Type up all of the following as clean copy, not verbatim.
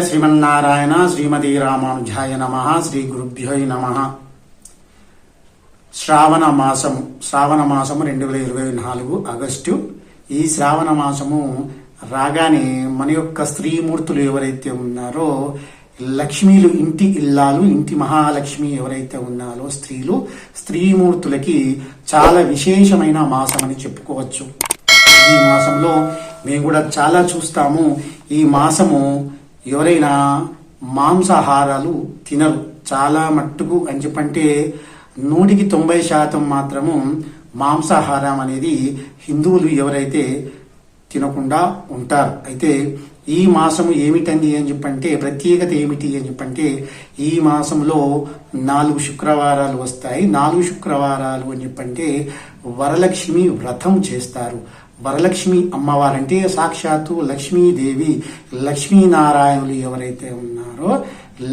శ్రీమన్నారాయణ శ్రీమతి రామానుజాయ నమః. శ్రీ గురుభ్యో నమః. శ్రావణ మాసము 2024 ఆగస్టు. ఈ శ్రావణ మాసము రాగానే మన యొక్క స్త్రీమూర్తులు ఎవరైతే ఉన్నారో, లక్ష్మీలు, ఇంటి ఇల్లాలు, ఇంటి మహాలక్ష్మి ఎవరైతే ఉన్నారో స్త్రీమూర్తులకి చాలా విశేషమైన మాసం అని చెప్పుకోవచ్చు. ఈ మాసంలో మేము కూడా చాలా చూస్తాము. ఈ మాసము ఎవరైనా మాంసాహారాలు తినరు, చాలా మట్టుకు అని చెప్పంటే 100% మాత్రము మాంసాహారం అనేది హిందువులు ఎవరైతే తినకుండా ఉంటారు. అయితే ఈ మాసము ఏమిటండి అని చెప్పంటే, ప్రత్యేకత ఏమిటి అని చెప్పంటే, ఈ మాసంలో 4 శుక్రవారాలు వస్తాయి. 4 శుక్రవారాలు అని చెప్పంటే వరలక్ష్మి వ్రతం చేస్తారు. వరలక్ష్మి అమ్మవారంటే సాక్షాత్తు లక్ష్మీదేవి, లక్ష్మీనారాయణులు ఎవరైతే ఉన్నారో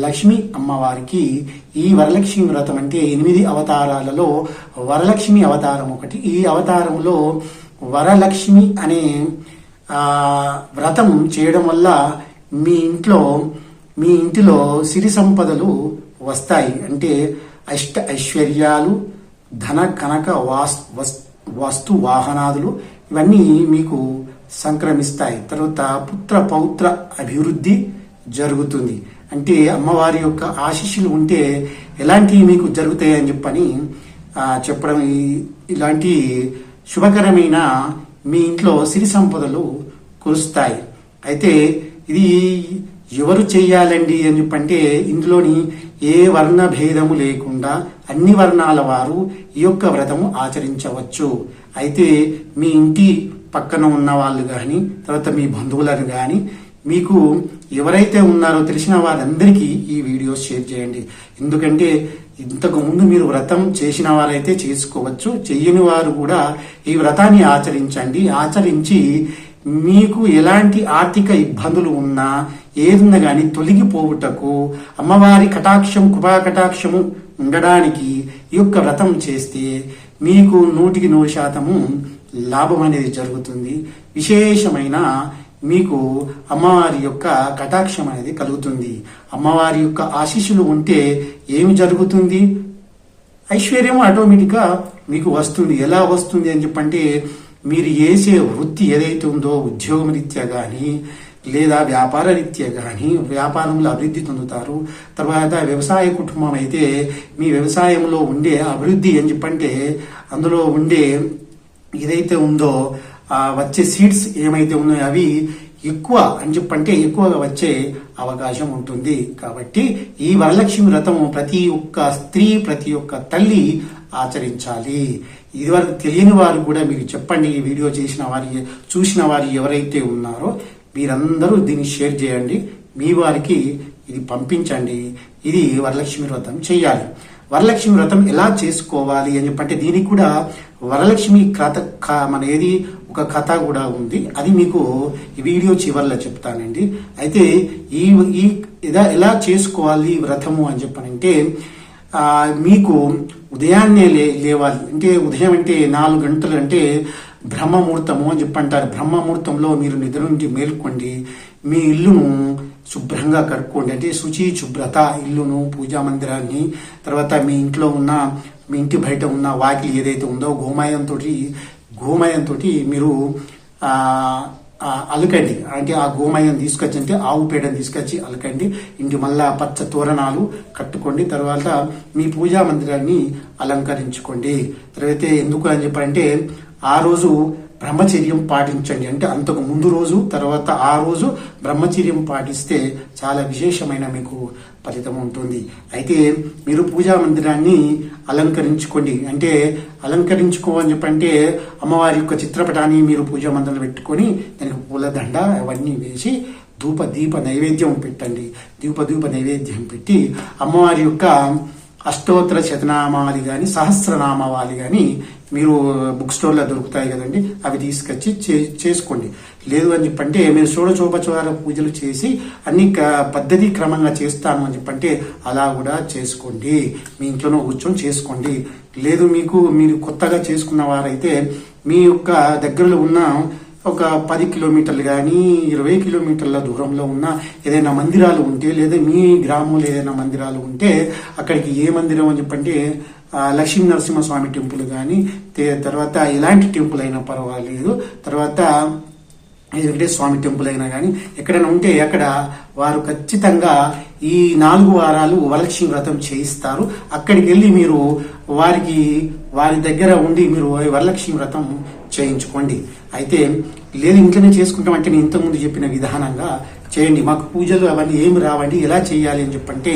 లక్ష్మీ అమ్మవారికి ఈ వరలక్ష్మి వ్రతం అంటే 8 అవతారాలలో వరలక్ష్మి అవతారం ఒకటి. ఈ అవతారంలో వరలక్ష్మి అనే వ్రతం చేయడం వల్ల మీ ఇంటిలో సిరి సంపదలు వస్తాయి. అంటే ఐశ్వర్యాలు, ధన కనక వస్తు వాహనాదులు ఇవన్నీ మీకు సంక్రమిస్తాయి. తర్వాత పుత్ర పౌత్ర అభివృద్ధి జరుగుతుంది. అంటే అమ్మవారి యొక్క ఆశీస్సులు ఉంటే ఎలాంటివి మీకు జరుగుతాయి అని చెప్పడం ఇలాంటి శుభకరమైన మీ ఇంట్లో సిరి సంపదలు కురుస్తాయి. అయితే ఇది ఎవరు చేయాలండి అని చెప్పంటే, ఇందులోని ఏ వర్ణ భేదము లేకుండా అన్ని వర్ణాల వారు ఈ యొక్క వ్రతము ఆచరించవచ్చు. అయితే మీ ఇంటి పక్కన ఉన్న వాళ్ళు కానీ, తర్వాత మీ బంధువులను కానీ, మీకు ఎవరైతే ఉన్నారో తెలిసిన వారందరికీ ఈ వీడియో షేర్ చేయండి. ఎందుకంటే ఇంతకు ముందు మీరు వ్రతం చేసిన వారైతే చేసుకోవచ్చు, చెయ్యని వారు కూడా ఈ వ్రతాన్ని ఆచరించండి. ఆచరించి మీకు ఎలాంటి ఆర్థిక ఇబ్బందులు ఉన్నా ఏదున్నా కానీ తొలగిపోవుటకు, అమ్మవారి కటాక్షం, కృపా కటాక్షము ఉండడానికి ఈ యొక్క వ్రతం చేస్తే మీకు 100% లాభం అనేది జరుగుతుంది. విశేషమైన మీకు అమ్మవారి యొక్క కటాక్షం అనేది కలుగుతుంది. అమ్మవారి యొక్క ఆశీస్సులు ఉంటే ఏమి జరుగుతుంది? ఐశ్వర్యం ఆటోమేటిక్గా మీకు వస్తుంది. ఎలా వస్తుంది అని చెప్పంటే, మీరు చేసే వృత్తి ఏదైతే ఉందో, ఉద్యోగం రీత్యా కానీ లేదా వ్యాపార రీత్యా కానీ వ్యాపారంలో అభివృద్ధి పొందుతారు. తర్వాత వ్యవసాయ కుటుంబం అయితే మీ వ్యవసాయంలో ఉండే అభివృద్ధి అని చెప్పంటే, అందులో ఉండే ఏదైతే ఉందో వచ్చే సీడ్స్ ఏమైతే ఉన్నాయో అవి ఎక్కువ అని చెప్పంటే ఎక్కువగా వచ్చే అవకాశం ఉంటుంది. కాబట్టి ఈ వరలక్ష్మి వ్రతం ప్రతి ఒక్క స్త్రీ, ప్రతి ఒక్క తల్లి ఆచరించాలి. ఇదివరకు తెలియని వారు కూడా మీకు చెప్పండి. ఈ వీడియో చూసిన వారు ఎవరైతే ఉన్నారో మీరందరూ దీన్ని షేర్ చేయండి. మీ వారికి ఇది పంపించండి. ఇది వరలక్ష్మి వ్రతం చేయాలి. వరలక్ష్మి వ్రతం ఎలా చేసుకోవాలి అని చెప్పంటే, దీనికి కూడా వరలక్ష్మి ఒక కథ కూడా ఉంది. అది మీకు ఈ వీడియో చివరిలో చెప్తానండి. అయితే ఎలా చేసుకోవాలి వ్రతము అని చెప్పనంటే, మీకు ఉదయాన్నే లేవాలి. అంటే ఉదయం అంటే 4 గంటలు అంటే బ్రహ్మముహూర్తము అని చెప్పంటారు. బ్రహ్మముహూర్తంలో మీరు నిద్ర నుండి మేల్కొండి. మీ ఇల్లును శుభ్రంగా కడుక్కోండి. అంటే శుభ్రత, ఇల్లును, పూజా మందిరాన్ని, తర్వాత మీ ఇంటి బయట ఉన్న వాకిలి ఏదైతే ఉందో గోమయంతో మీరు అలకండి. అంటే ఆ గోమయం తీసుకొచ్చి, అంటే ఆవు పేడని తీసుకొచ్చి అలకండి. ఇంటి మళ్ళా పచ్చ తోరణాలు కట్టుకోండి. తర్వాత మీ పూజా మందిరాన్ని అలంకరించుకోండి. తర్వాత ఎందుకు అని చెప్పారంటే, ఆ రోజు బ్రహ్మచర్యం పాటించండి. అంటే అంతకు ముందు రోజు, తర్వాత ఆ రోజు బ్రహ్మచర్యం పాటిస్తే చాలా విశేషమైన మీకు ఫలితం ఉంటుంది. అయితే మీరు పూజా మందిరాన్ని అలంకరించుకోండి. అంటే అని చెప్పంటే, అమ్మవారి యొక్క చిత్రపటాన్ని మీరు పూజా మందిరంలో పెట్టుకొని దానికి పూలదండ అవన్నీ వేసి దీప నైవేద్యం పెట్టండి. దీప నైవేద్యం పెట్టి అమ్మవారి యొక్క అష్టోత్తర శతనామావళి కానీ సహస్రనామావళి కానీ మీరు బుక్ స్టోర్లో దొరుకుతాయి కదండి, అవి తీసుకొచ్చి చేసుకోండి. లేదు అని చెప్పంటే, మీరు షోడశోపచార పూజలు చేసి అన్ని పద్ధతి క్రమంగా చేస్తాను అని చెప్పంటే అలా కూడా చేసుకోండి. మీ ఇంట్లోనూ కూర్చొని చేసుకోండి. లేదు మీరు కొత్తగా చేసుకున్న వారైతే మీ యొక్క దగ్గరలో ఉన్న ఒక 10 కిలోమీటర్లు కానీ 20 కిలోమీటర్ల దూరంలో ఉన్న ఏదైనా మందిరాలు ఉంటే, లేదా మీ గ్రామంలో ఏదైనా మందిరాలు ఉంటే అక్కడికి ఏ మందిరం అని చెప్పంటే లక్ష్మీ నరసింహస్వామి టెంపుల్ కానీ, తర్వాత ఎలాంటి టెంపుల్ అయినా పర్వాలేదు, తర్వాత వెంకటేశ్వర స్వామి టెంపుల్ అయినా కానీ ఎక్కడైనా ఉంటే అక్కడ వారు ఖచ్చితంగా ఈ 4 వారాలు వరలక్ష్మి వ్రతం చేయిస్తారు. అక్కడికి వెళ్ళి మీరు వారి దగ్గర ఉండి మీరు వరలక్ష్మి వ్రతం చేయించుకోండి. అయితే లేదు ఇంట్లోనే చేసుకుంటామంటే నేను ఇంతకుముందు చెప్పిన విధానంగా చేయండి. మాకు పూజలు అవన్నీ ఏమి రావండి, ఎలా చేయాలి అని చెప్పంటే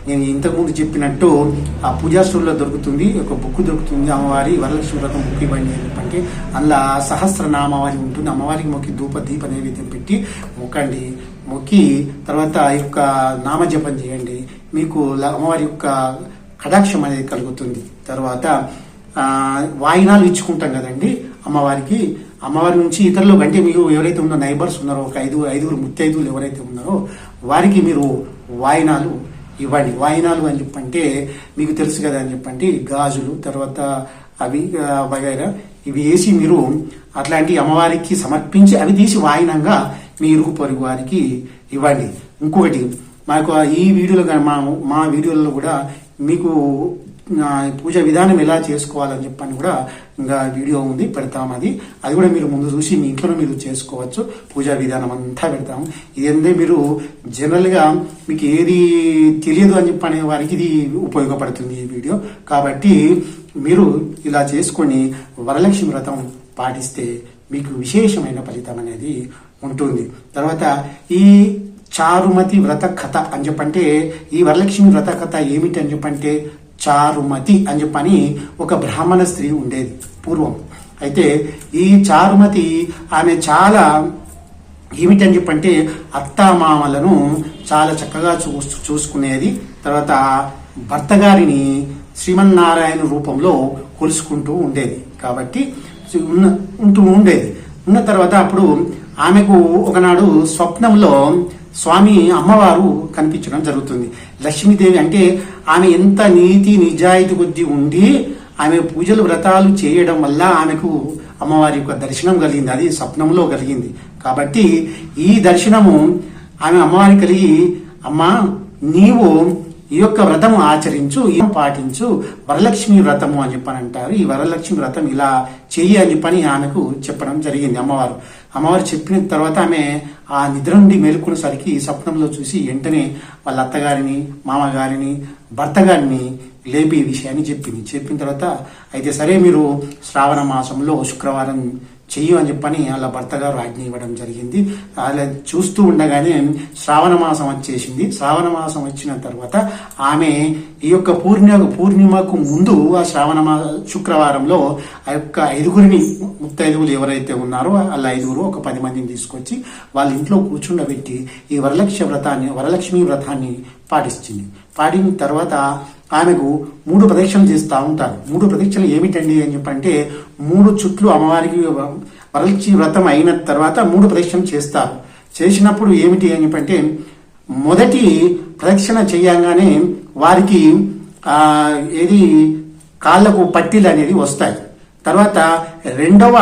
నేను ఇంతకుముందు చెప్పినట్టు ఆ పూజా స్టోర్లో దొరుకుతుంది, ఒక బుక్ దొరుకుతుంది, అమ్మవారి వరలక్ష్మి వ్రతం బుక్ ఇవ్వండి అని చెప్పంటే అందులో సహస్రనామావళి ఉంటుంది. అమ్మవారికి మొక్కి ధూప దీప నైవేద్యం పెట్టి మొక్కండి. మొక్కి తర్వాత ఈ యొక్క నామజపం చేయండి. మీకు అమ్మవారి యొక్క కటాక్షం అనేది కలుగుతుంది. తర్వాత వాయినాలు ఇచ్చుకుంటాం కదండి అమ్మవారికి. అమ్మవారి నుంచి ఇతరులు అంటే మీరు ఎవరైతే ఉన్నారో నైబర్స్ ఉన్నారో, ఒక ఐదుగురు ముత్తైదువులు ఎవరైతే ఉన్నారో వారికి మీరు వాయినాలు ఇవ్వండి. వాయినాలు అని చెప్పంటే మీకు తెలుసు కదా అని చెప్పంటే గాజులు, తర్వాత అవి వగైరా ఇవి వేసి మీరు అట్లాంటి అమ్మవారికి సమర్పించి అవి తీసి వాయినంగా మీ ఇరుగు పొరుగు వారికి ఇవ్వండి. ఇంకొకటి మాకు ఈ వీడియోలో కానీ మా వీడియోలో కూడా మీకు పూజ విధానం ఎలా చేసుకోవాలని చెప్పని కూడా ఇంకా వీడియో ఉంది, పెడతాం. అది కూడా మీరు ముందు చూసి మీ ఇంట్లో మీరు చేసుకోవచ్చు. పూజా విధానం అంతా పెడతాము. ఇదేంటే మీరు జనరల్గా మీకు ఏది తెలియదు అని చెప్పనే వారికి ఇది ఉపయోగపడుతుంది ఈ వీడియో. కాబట్టి మీరు ఇలా చేసుకొని వరలక్ష్మి వ్రతం పాటిస్తే మీకు విశేషమైన ఫలితం అనేది ఉంటుంది. తర్వాత ఈ చారుమతి వ్రత కథ అని చెప్పంటే ఈ వరలక్ష్మి వ్రత కథ ఏమిటి అని చెప్పంటే చారుమతి అని చెప్పని ఒక బ్రాహ్మణ స్త్రీ ఉండేది పూర్వం. అయితే ఈ చారుమతి ఆమె చాలా ఏమిటని చెప్పంటే అత్తామామలను చాలా చక్కగా చూసుకునేది. తర్వాత భర్త గారిని శ్రీమన్నారాయణ రూపంలో కొలుసుకుంటూ ఉండేది. కాబట్టి ఉంటూ ఉండేది. ఉన్న తర్వాత అప్పుడు ఆమెకు ఒకనాడు స్వప్నంలో స్వామి అమ్మవారు కనిపించడం జరుగుతుంది. లక్ష్మీదేవి అంటే ఆమె ఎంత నీతి నిజాయితీ కొద్ది ఉండి ఆమె పూజలు వ్రతాలు చేయడం వల్ల ఆమెకు అమ్మవారి యొక్క దర్శనం కలిగింది. అది స్వప్నంలో కలిగింది. కాబట్టి ఈ దర్శనము ఆమె అమ్మవారి కలిగి, అమ్మా నీవు ఈ యొక్క వ్రతము ఆచరించు, పాటించు, వరలక్ష్మి వ్రతము అని చెప్పని అంటారు. ఈ వరలక్ష్మి వ్రతం ఇలా చెయ్యి అని చెప్పని ఆమెకు చెప్పడం జరిగింది అమ్మవారు చెప్పిన తర్వాత ఆమె ఆ నిద్ర నుండి మేలుకునేసరికి స్వప్నంలో చూసి వెంటనే వాళ్ళ అత్తగారిని, మామగారిని, భర్త గారిని లేపి ఈ విషయాన్ని చెప్పిన తర్వాత అయితే సరే మీరు శ్రావణ మాసంలో శుక్రవారం చెయ్యి అని చెప్పని వాళ్ళ భర్త గారు ఆజ్ఞ ఇవ్వడం జరిగింది. అలా చూస్తూ ఉండగానే శ్రావణ మాసం వచ్చేసింది. శ్రావణ మాసం వచ్చిన తర్వాత ఆమె ఈ యొక్క పూర్ణిమకు ముందు ఆ శుక్రవారంలో ఆ యొక్క 5గురిని ముత్తైదువులు ఎవరైతే ఉన్నారో వాళ్ళ 5గురు ఒక 10 మందిని తీసుకొచ్చి వాళ్ళ ఇంట్లో కూర్చుండబెట్టి ఈ వరలక్ష్మి వ్రతాన్ని పాటిన తర్వాత ఆమెకు 3 ప్రదక్షిణలు చేస్తూ ఉంటారు. 3 ప్రదక్షిణలు ఏమిటండి అని చెప్పంటే 3 చుట్లు అమ్మవారికి వరలక్ష్మి వ్రతం అయిన తర్వాత 3 ప్రదక్షిణలు చేస్తారు. చేసినప్పుడు ఏమిటి అని చెప్పంటే మొదటి ప్రదక్షిణ చేయగానే వారికి ఏది కాళ్ళకు పట్టీలు అనేది వస్తాయి. తర్వాత రెండవ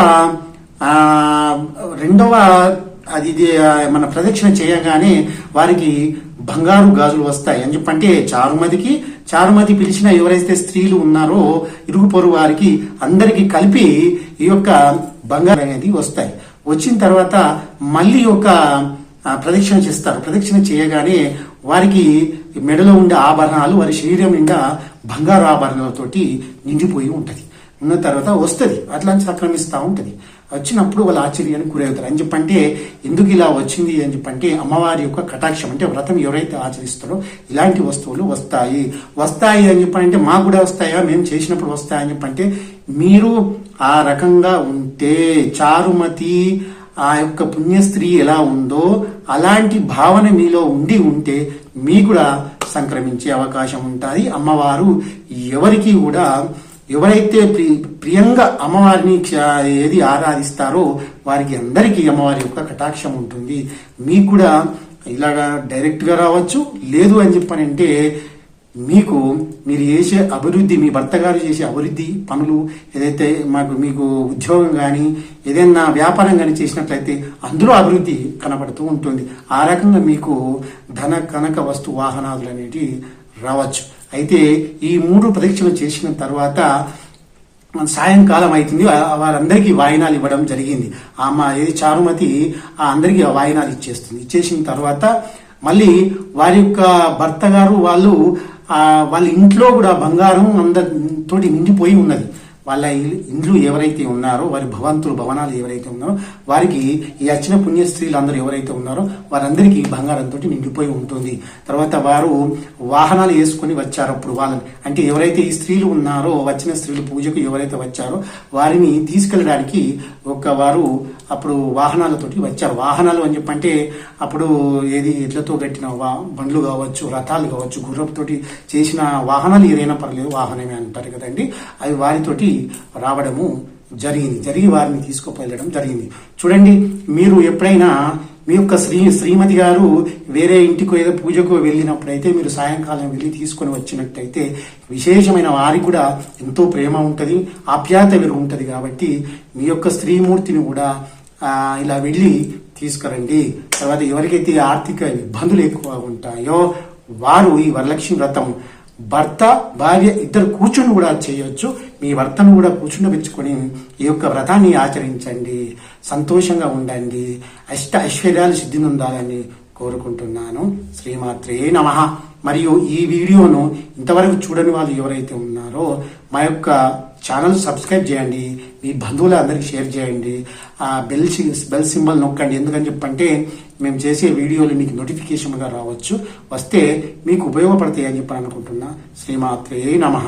అది మన ప్రదక్షిణ చేయగానే వారికి బంగారు గాజులు వస్తాయి అని చెప్పంటే చారుమతి పిలిచిన ఎవరైతే స్త్రీలు ఉన్నారో ఇరుగు పొరుగు వారికి అందరికి కలిపి ఈ యొక్క బంగారు అనేది వస్తాయి. వచ్చిన తర్వాత మళ్ళీ ఒక ప్రదక్షిణ చేస్తారు. ప్రదక్షిణ చేయగానే వారికి మెడలో ఉండే ఆభరణాలు వారి శరీరం నిండా బంగారు ఆభరణాలతోటి నిండిపోయి ఉంటది. ఉన్న తర్వాత వస్తుంది అట్లా సంక్రమిస్తూ ఉంటది. వచ్చినప్పుడు వాళ్ళు ఆశ్చర్యానికి గురవుతారు. అని చెప్పంటే ఎందుకు ఇలా వచ్చింది అని చెప్పంటే అమ్మవారి యొక్క కటాక్షం, అంటే వ్రతం ఎవరైతే ఆచరిస్తారో ఇలాంటి వస్తువులు వస్తాయి అని చెప్పంటే మాకు కూడా వస్తాయా, మేము చేసినప్పుడు వస్తాయని చెప్పంటే మీరు ఆ రకంగా ఉంటే చారుమతి ఆ యొక్క పుణ్యస్త్రీ ఎలా ఉందో అలాంటి భావన మీలో ఉంటే మీకు కూడా సంక్రమించే అవకాశం ఉంటుంది. అమ్మవారు ఎవరికి కూడా ఎవరైతే ప్రియంగా అమ్మవారిని ఏది ఆరాధిస్తారో వారికి అందరికీ అమ్మవారి యొక్క కటాక్షం ఉంటుంది. మీకు కూడా ఇలాగా డైరెక్ట్గా రావచ్చు. లేదు అని చెప్పనంటే మీకు మీరు చేసే అభివృద్ధి, మీ భర్త గారు చేసే అభివృద్ధి పనులు ఏదైతే మీకు ఉద్యోగం కానీ ఏదైనా వ్యాపారం కానీ చేసినట్లయితే అందులో అభివృద్ధి కనబడుతూ ఉంటుంది. ఆ రకంగా మీకు ధన కనక వస్తు వాహనాలు అనేటివి రావచ్చు. అయితే ఈ 3 పరీక్షలు చేసిన తర్వాత సాయంకాలం అవుతుంది, వారందరికీ వాయినాలు ఇవ్వడం జరిగింది. ఏది చారుమతి అందరికీ వాయినాలు ఇచ్చేసిన తర్వాత మళ్ళీ వారి యొక్క భర్త గారు వాళ్ళ ఇంట్లో కూడా బంగారం అందరితోటి నిండిపోయి ఉన్నది. వాళ్ళ ఇండ్లు ఎవరైతే ఉన్నారో, వారి భవనాలు ఎవరైతే ఉన్నారో, వారికి ఈ వచ్చిన పుణ్య స్త్రీలు అందరూ ఎవరైతే ఉన్నారో వారందరికీ బంగారంతో నిండిపోయి ఉంటుంది. తర్వాత వారు వాహనాలు వేసుకొని వచ్చారు. అప్పుడు వాళ్ళని అంటే ఎవరైతే ఈ స్త్రీలు ఉన్నారో, వచ్చిన స్త్రీలు పూజకు ఎవరైతే వచ్చారో వారిని తీసుకెళ్ళడానికి వారు అప్పుడు వాహనాలతోటి వచ్చారు. వాహనాలు అని చెప్పంటే అప్పుడు ఎడ్లతో కట్టిన బండ్లు కావచ్చు, రథాలు కావచ్చు, గుర్రపుతోటి చేసిన వాహనాలు ఏదైనా పర్లేదు, వాహనమే అంటారు కదండి. అవి వారితోటి రావడము జరిగి వారిని తీసుకుపోయడం జరిగింది. చూడండి, మీరు ఎప్పుడైనా మీ యొక్క శ్రీమతి గారు వేరే ఇంటికి ఏదో పూజకు వెళ్ళినప్పుడైతే మీరు సాయంకాలం వెళ్ళి తీసుకొని వచ్చినట్టయితే విశేషమైన వారికి కూడా ఎంతో ప్రేమ ఉంటుంది, ఆప్యాయత ఉంటుంది. కాబట్టి మీ యొక్క స్త్రీమూర్తిని కూడా ఇలా వెళ్ళి తీసుకురండి. తర్వాత ఎవరికైతే ఆర్థిక ఇబ్బందులు ఎక్కువ ఉంటాయో వారు ఈ వరలక్ష్మి వ్రతం భర్త భార్య ఇద్దరు కూర్చుని కూడా చేయొచ్చు. మీ భర్తను కూడా కూర్చుండబెచ్చుకొని ఈ యొక్క వ్రతాన్ని ఆచరించండి, సంతోషంగా ఉండండి, ఐశ్వర్యాలు సిద్ధినుందాలని కోరుకుంటున్నాను. శ్రీమాత్రే నమః. మరియు ఈ వీడియోను ఇంతవరకు చూడని వాళ్ళు ఎవరైతే ఉన్నారో మా యొక్క ఛానల్ సబ్స్క్రైబ్ చేయండి, మీ బంధువులు అందరికీ షేర్ చేయండి, ఆ బెల్ సింబల్ నొక్కండి. ఎందుకని చెప్పంటే మేము చేసే వీడియోలు మీకు నోటిఫికేషన్గా వస్తే మీకు ఉపయోగపడతాయి అని చెప్పి అనుకుంటున్నా. శ్రీమాత్రే నమః.